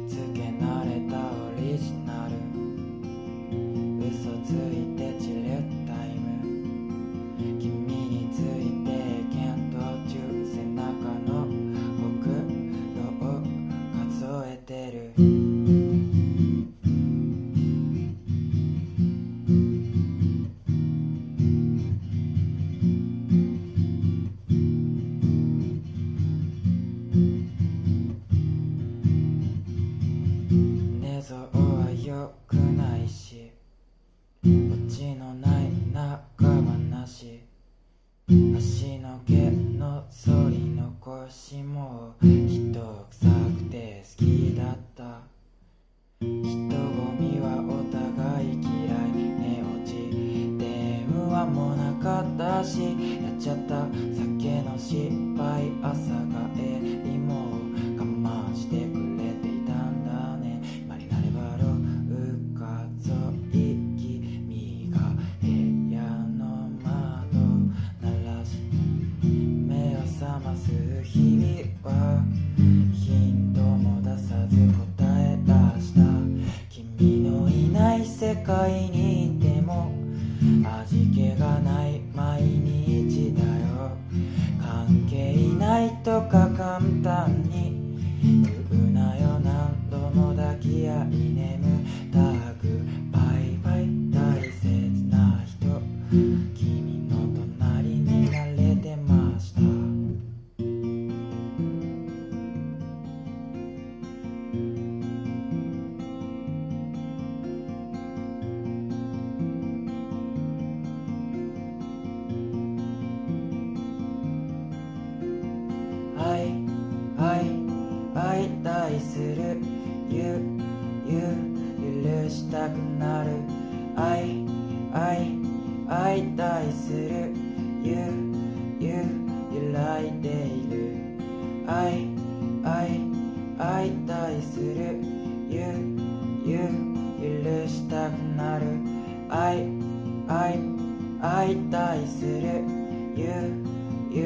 つけ慣れたオリジナル、嘘ついて散るタイム、君について検討中、背中のほくろを数えてる。寝相は良くないし、オチのない中話、足の毛の反り残しも人臭くて好きだった。人混みはお互い嫌い、寝落ち電話もなかったし、やっちゃった酒の失敗、朝帰りも我慢してくれていたんだね。今になれば廊下沿い、君が部屋の窓鳴らし目を覚ます日々はヒントも出さず答え出した。君のいない世界にいても味気がない毎日だよ。関係ないとか簡単に言うなよ、何度も抱き合い眠たくバイバイ、大切な人、君の隣になれてました。相対する、許したくなる、相対する、揺らいでいる、相対する、許したくなる、相対する、揺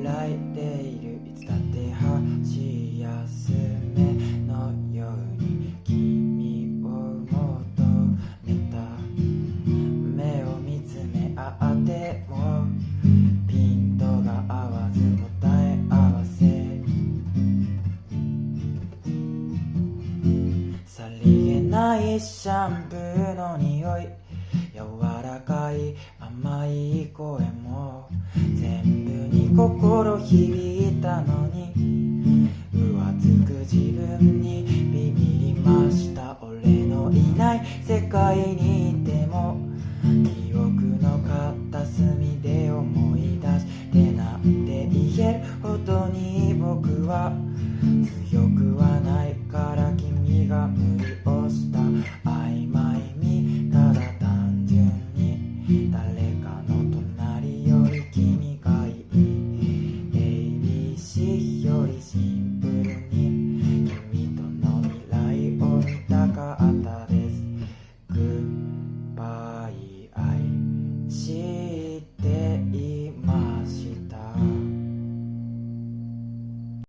らいでいる。いつだって箸休めのように君を求めた。目を見つめ合ってもピントが合わず答え合わせ、さりげないシャンプーの匂い、柔らかい甘い声も全部に心響いたのに、浮つく自分